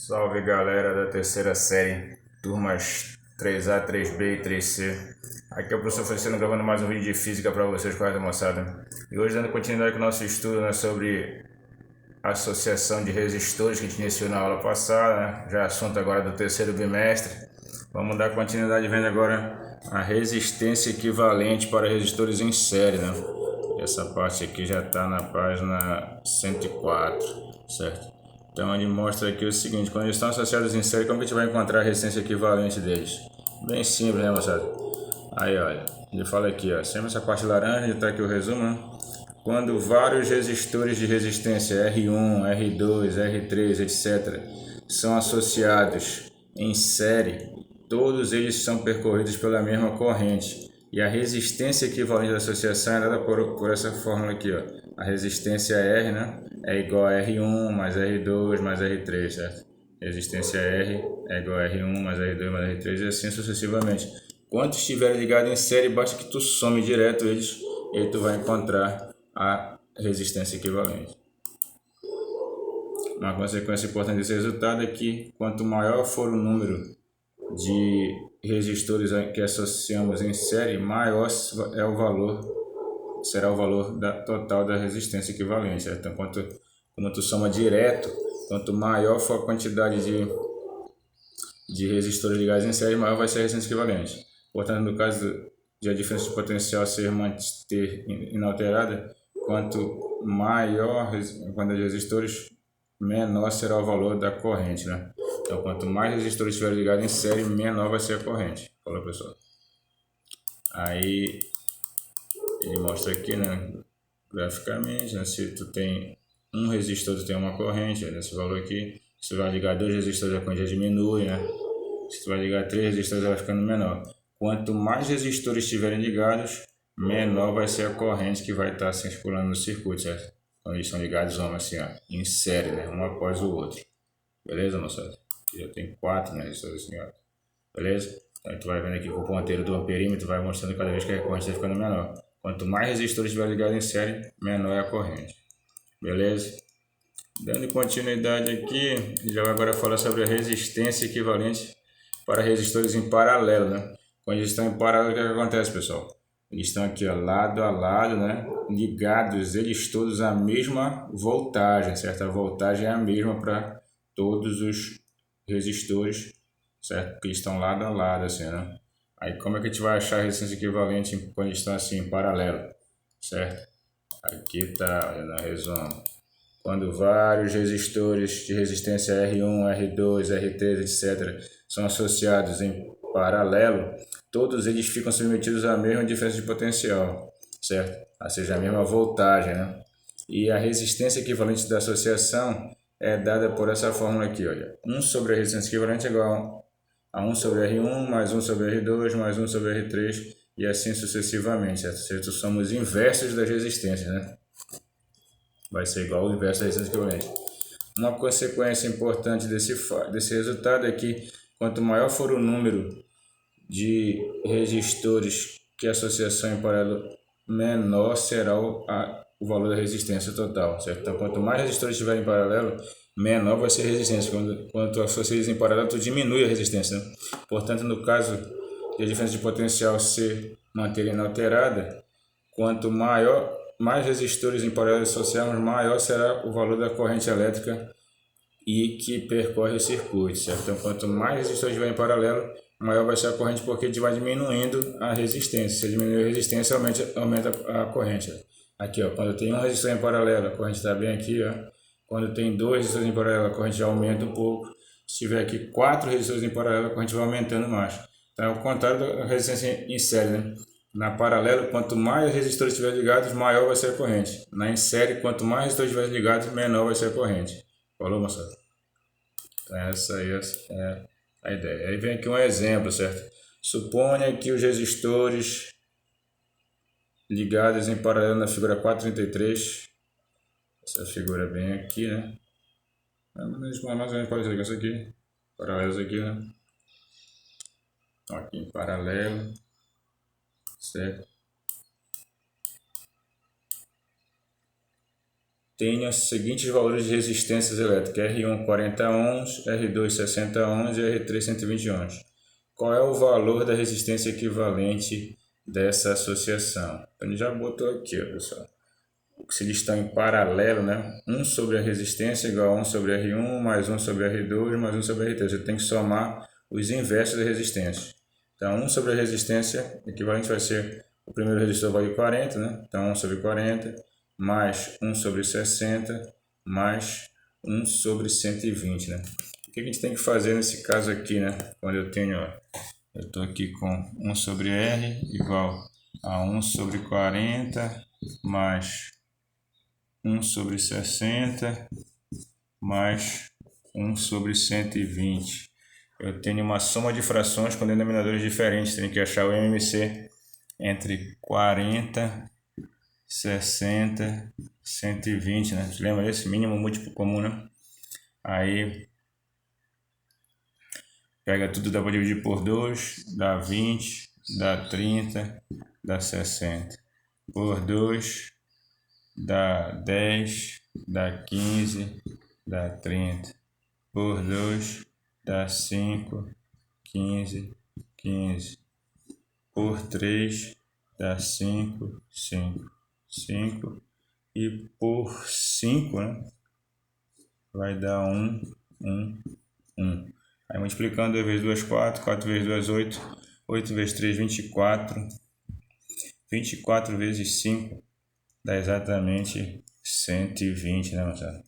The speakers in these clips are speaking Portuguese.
Salve galera da terceira série, turmas 3A, 3B e 3C. Aqui é o professor Feliciano gravando mais um vídeo de física para vocês, correto, moçada? E hoje, dando continuidade com o nosso estudo, né, sobre associação de resistores que a gente iniciou na aula passada, né? Já é assunto agora do terceiro bimestre. Vamos dar continuidade vendo agora a resistência equivalente para resistores em série, né? Essa parte aqui já está na página 104, certo? Então ele mostra aqui o seguinte: quando eles estão associados em série, como que a gente vai encontrar a resistência equivalente deles? Bem simples, né, moçada? Aí, olha, ele fala aqui, ó, sempre essa parte laranja, está aqui o resumo, né? Quando vários resistores de resistência R1, R2, R3, etc., são associados em série, todos eles são percorridos pela mesma corrente. E a resistência equivalente da associação é dada por essa fórmula aqui, ó. A resistência R, né, é igual a R1 mais R2 mais R3, certo? Resistência R é igual a R1 mais R2 mais R3 e assim sucessivamente. Quantos estiverem ligados em série, basta que tu some direto eles e tu vai encontrar a resistência equivalente. Uma consequência importante desse resultado é que quanto maior for o número de resistores que associamos em série, maior é o valor, será o valor total da resistência equivalente. Então, quando tu soma direto, quanto maior for a quantidade de resistores ligados em série, maior vai ser a resistência equivalente. Portanto, no caso de a diferença de potencial ser manter inalterada, quanto maior a quantidade de resistores, menor será o valor da corrente, né? Então, quanto mais resistores estiverem ligados em série, menor vai ser a corrente. Falou, pessoal? Aí, ele mostra aqui, né, graficamente, né, se tu tem um resistor, tu tem uma corrente, nesse valor aqui. Se tu vai ligar dois resistores, a corrente já diminui, né? Se tu vai ligar três resistores, ela vai ficando menor. Quanto mais resistores estiverem ligados, menor vai ser a corrente que vai estar circulando no circuito, certo? Quando eles são ligados, vamos assim, ó, em série, né? Um após o outro. Beleza, moçada? Aqui já tem 4, né, resistores ligados. Beleza? Então tu vai vendo aqui que o ponteiro do amperímetro vai mostrando cada vez que a corrente está ficando menor. Quanto mais resistores estiver ligados em série, menor é a corrente. Beleza? Dando continuidade aqui, já vai agora falar sobre a resistência equivalente para resistores em paralelo, né? Quando eles estão em paralelo, o que acontece, pessoal? Eles estão aqui, ó, lado a lado, né? Ligados, eles todos à mesma voltagem, certo? A voltagem é a mesma para todos os resistores, certo? Porque eles estão lado a lado, assim, né? Aí como é que a gente vai achar a resistência equivalente quando eles estão assim, em paralelo, certo? Aqui tá, no resumo. Quando vários resistores de resistência R1, R2, R3, etc., são associados em paralelo, todos eles ficam submetidos à mesma diferença de potencial, certo? Ou seja, a mesma voltagem, né? E a resistência equivalente da associação é dada por essa fórmula aqui, olha. 1 sobre a resistência equivalente é igual a 1 sobre R1, mais 1 sobre R2, mais 1 sobre R3, e assim sucessivamente, certo? Ou seja, somos inversos das resistências, né? Vai ser igual ao inverso da resistência equivalente. Uma consequência importante desse resultado é que quanto maior for o número de resistores que a associação em paralelo, menor será o valor da resistência total, certo? Então, quanto mais resistores estiverem em paralelo, menor vai ser a resistência. Quando tu associa eles em paralelo, tu diminui a resistência, né? Portanto, no caso de a diferença de potencial ser manter inalterada, quanto mais resistores em paralelo associarmos, maior será o valor da corrente elétrica e que percorre o circuito, certo? Então, quanto mais resistores tiver em paralelo, maior vai ser a corrente, porque a gente vai diminuindo a resistência. Se diminuir a resistência, aumenta a corrente. Aqui, ó, quando tem um resistor em paralelo, a corrente está bem aqui, ó. Quando tem dois resistores em paralelo, a corrente já aumenta um pouco. Se tiver aqui 4 resistores em paralelo, a corrente vai aumentando mais. Então, é o contrário da resistência em série, né? Na paralelo, quanto mais resistores estiverem ligados, maior vai ser a corrente. Na em série, quanto mais resistores estiverem ligados, menor vai ser a corrente. Falou, moçada? Então, essa aí é a ideia. Aí vem aqui um exemplo, certo? Suponha que os resistores ligados em paralelo na figura 433, essa figura bem aqui, né? Mais ou menos parecido com essa aqui, paralelos aqui, né? Aqui em paralelo, certo? tenho os seguintes valores de resistências elétricas: R1 40 ohms, R2 60 ohms e R3 120 ohms. Qual é o valor da resistência equivalente dessa associação? Então, ele já botou aqui, ó, pessoal. Se eles estão em paralelo, né? 1 sobre a resistência igual a 1 sobre R1, mais 1 sobre R2, mais 1 sobre R3. Você tem que somar os inversos da resistência. Então, 1 sobre a resistência equivalente vai ser, o primeiro resistor vale 40, né? Então, 1 sobre 40, mais 1 sobre 60, mais 1 sobre 120, né? O que a gente tem que fazer nesse caso aqui, né? Quando eu tenho, ó, eu estou aqui com 1 sobre R igual a 1 sobre 40, mais 1 sobre 60, mais 1 sobre 120. Eu tenho uma soma de frações com denominadores diferentes. Tenho que achar o MMC entre 40, 60, 120, né? Você lembra desse? Mínimo múltiplo comum, né? Aí, pega tudo, dá para dividir por 2, dá 20, dá 30, dá 60. Por 2, dá 10, dá 15, dá 30. Por 2, dá 5, 15, 15. Por 3, dá 5, 5, 5. E por 5, né, vai dar 1, 1, 1. Aí multiplicando 2 vezes 2, 4, 4 vezes 2, 8, 8 vezes 3, 24. 24 vezes 5 dá exatamente 120, né, moçada?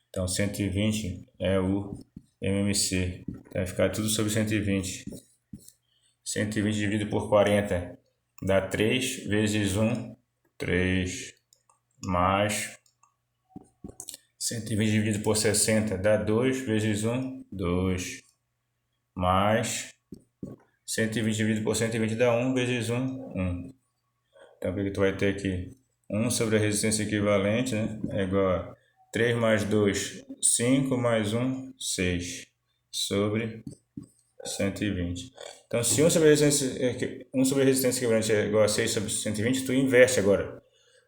Então, 120 é o MMC. Vai ficar tudo sobre 120. 120 dividido por 40 dá 3 vezes 1, 3. Mais 120 dividido por 60 dá 2 vezes 1, 2. Mais 120 dividido por 120 dá 1 vezes 1, 1. Então, o que tu vai ter aqui? 1 sobre a resistência equivalente, né? É igual a 3 mais 2, 5 mais 1, 6. Sobre 120. Então, se 1 sobre a resistência equivalente é igual a 6 sobre 120, tu inverte agora,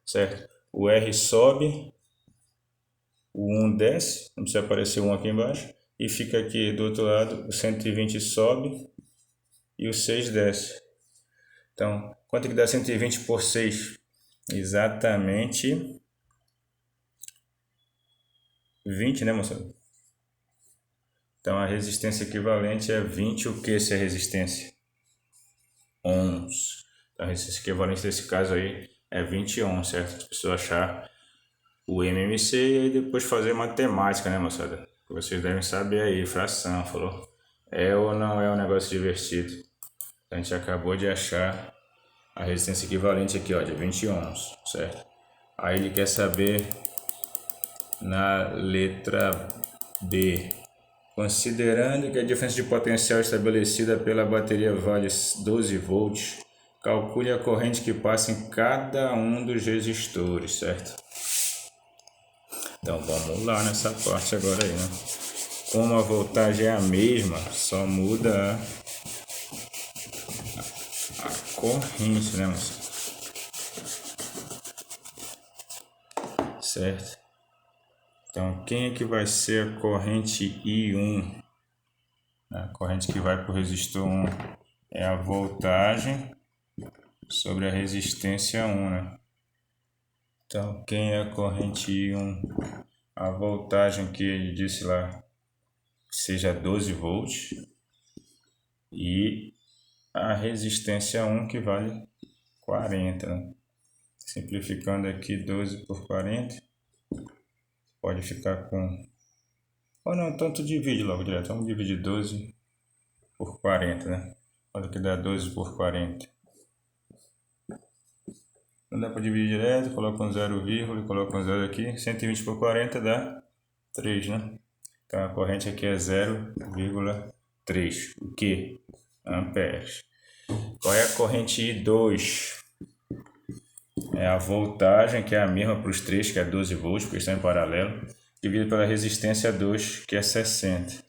certo? O R sobe, o 1 desce, não precisa aparecer 1 aqui embaixo, e fica aqui do outro lado, o 120 sobe e o 6 desce. Então, quanto que dá 120 por 6? Exatamente 20, né, moçada? Então, a resistência equivalente é 20, o que se é resistência? Ohms. Então, a resistência equivalente desse caso aí é 20 ohms, certo? Você precisa achar o MMC e aí depois fazer matemática, né, moçada? Vocês devem saber aí, fração, falou? É ou não é um negócio divertido? A gente acabou de achar a resistência equivalente aqui, ó, de 20 ohms, certo? Aí ele quer saber na letra B. Considerando que a diferença de potencial estabelecida pela bateria vale 12 volts, calcule a corrente que passa em cada um dos resistores, certo? Então vamos lá nessa parte agora aí, né? Como a voltagem é a mesma, só muda a corrente, né, moça? Certo? Então, quem é que vai ser a corrente I1? A corrente que vai para o resistor 1 é a voltagem sobre a resistência 1, né? Então, quem é a corrente I1? A voltagem que ele disse lá seja 12 volts e a resistência 1 que vale 40, né? Simplificando aqui 12 por 40, pode ficar com... Ou não, então tu divide logo direto. Vamos dividir 12 por 40, né? Olha que dá 12 por 40. Não dá para dividir direto, coloca um 0, e coloca um 0 aqui. 120 por 40 dá 3, né? Então a corrente aqui é 0,3. O que? Amperes. Qual é a corrente I2? É a voltagem, que é a mesma para os três, que é 12 volts, porque estão em paralelo, dividido pela resistência 2, que é 60.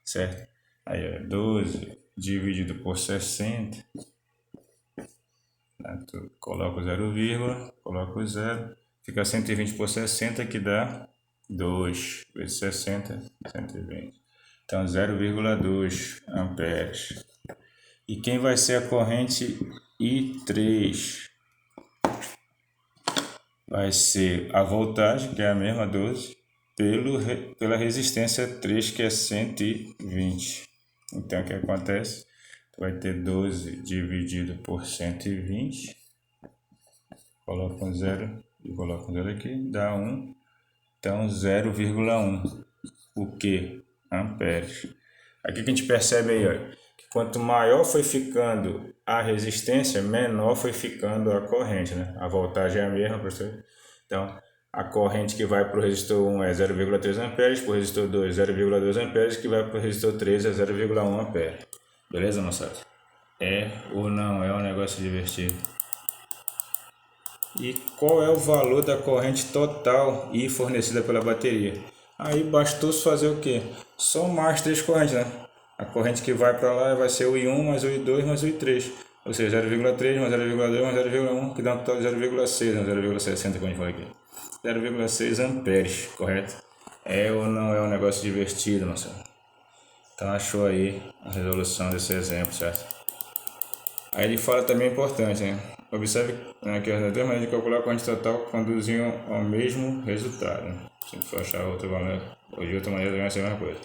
Certo? Aí é 12 dividido por 60. Coloca o 0, coloca o 0, Fica 120 por 60, que dá 2 vezes 60, 120. Então, 0,2 amperes. E quem vai ser a corrente I3? Vai ser a voltagem, que é a mesma 12, pela resistência 3, que é 120. Então, o que acontece? Vai ter 12 dividido por 120. Coloca um zero e coloca um zero aqui, dá 1. Então, 0,1. O que? Amperes. Aqui que a gente percebe aí, ó, que quanto maior foi ficando a resistência, menor foi ficando a corrente, né? A voltagem é a mesma, professor. Então, a corrente que vai para o resistor 1 é 0,3 amperes, para o resistor 2 0,2 amperes, que vai para o resistor 3 é 0,1 ampere. Beleza, moçada? É ou não é um negócio divertido? E qual é o valor da corrente total e fornecida pela bateria? Aí bastou fazer o que? Somar as três correntes, né? A corrente que vai para lá vai ser o I1 mais o I2 mais o I3. Ou seja, 0,3 mais 0,2 mais 0,1, que dá um total de 0,6, né? 0,60, como a gente falou aqui. 0,6 amperes, correto? É ou não é um negócio divertido, moça? Então achou aí a resolução desse exemplo, certo? Aí ele fala também importante, né? Observe que as duas maneiras de calcular a corrente total conduziam ao mesmo resultado. Né? Se tu for achar outra maneira, ou de outra maneira, vai ser a mesma coisa.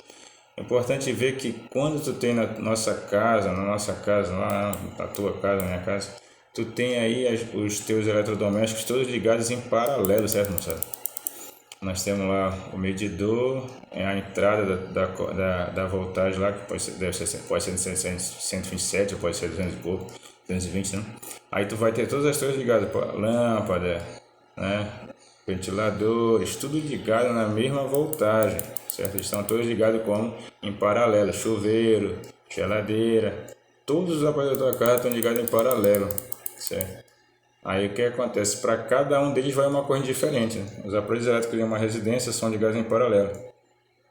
É importante ver que quando tu tem na nossa casa, lá na tua casa, na minha casa, tu tem aí os teus eletrodomésticos todos ligados em paralelo, certo, moçada? Nós temos lá o medidor, a entrada da voltagem lá, que pode ser 127 ou pode ser 200 e pouco, 220, né? Aí tu vai ter todas as coisas ligadas, lâmpada, né? Ventiladores, tudo ligado na mesma voltagem, certo? Eles estão todos ligados como em paralelo, chuveiro, geladeira, todos os aparelhos da tua casa estão ligados em paralelo, certo? Aí o que acontece? Para cada um deles vai uma corrente diferente. Né? Os aparelhos elétricos de uma residência são ligados em paralelo.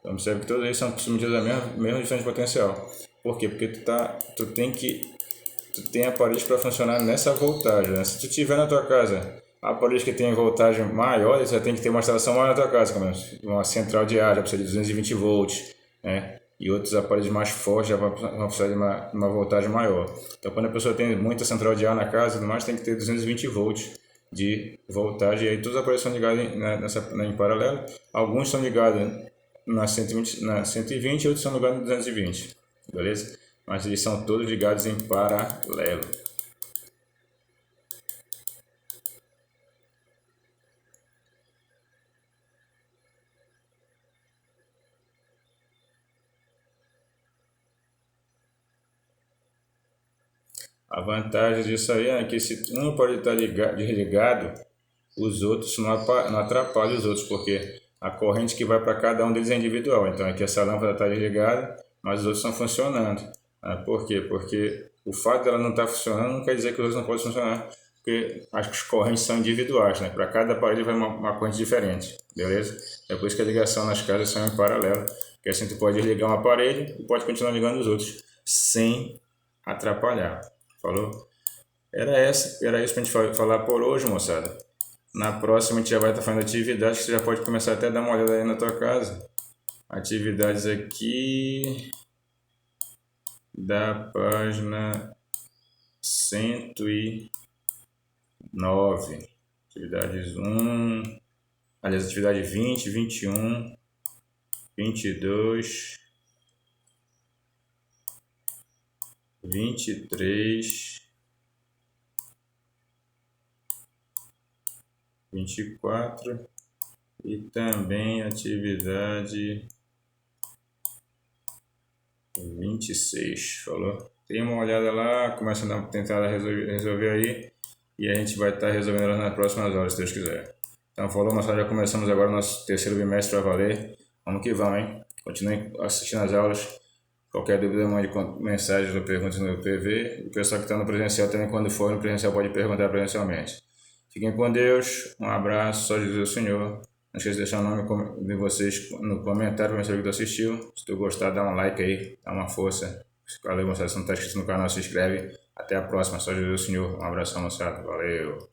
Então observe que todos eles são submetidos à mesma diferença de potencial. Por quê? Porque tu tem aparelhos para funcionar nessa voltagem. Né? Se tu tiver na tua casa aparelhos que têm voltagem maior, você tem que ter uma instalação maior na tua casa, como uma central de ar, já precisa de 220 volts, né? E outros aparelhos mais fortes já vão precisar de uma voltagem maior. Então, quando a pessoa tem muita central de ar na casa, mais tem que ter 220 volts de voltagem. E aí todos os aparelhos são ligados em paralelo. Alguns são ligados na 120 e outros são ligados na 220, beleza? Mas eles são todos ligados em paralelo. A vantagem disso aí é que se um pode estar desligado, os outros não atrapalham os outros, porque a corrente que vai para cada um deles é individual. Então aqui essa lâmpada está desligada, mas os outros estão funcionando. Por quê? Porque o fato dela não estar funcionando não quer dizer que os outros não podem funcionar, porque as correntes são individuais, né? Para cada aparelho vai uma corrente diferente, beleza? É por isso que a ligação nas casas são em paralelo, porque assim tu pode desligar um aparelho e pode continuar ligando os outros, sem atrapalhar. Falou? Era isso pra gente falar por hoje, moçada. Na próxima a gente já vai estar fazendo atividades que você já pode começar até a dar uma olhada aí na tua casa. Atividades aqui da página 109. Atividades 1, aliás, atividade 20, 21, 22, 23, 24 e também atividade 26, falou? Tem uma olhada lá, começa a tentar resolver aí e a gente vai estar resolvendo elas nas próximas horas, se Deus quiser. Então, falou, nós já começamos agora o nosso terceiro bimestre para valer. Vamos que vamos, hein? Continue assistindo as aulas. Qualquer dúvida, mande mensagens ou perguntas no PV. O pessoal que está no presencial também, quando for no presencial, pode perguntar presencialmente. Fiquem com Deus, um abraço, só Jesus o Senhor. Não esqueça de deixar o nome de vocês no comentário para saber que tu assistiu. Se tu gostar, dá um like aí, dá uma força. Valeu, moçada. Se não está inscrito no canal, se inscreve. Até a próxima, só Jesus o Senhor. Um abração, moçada. Valeu.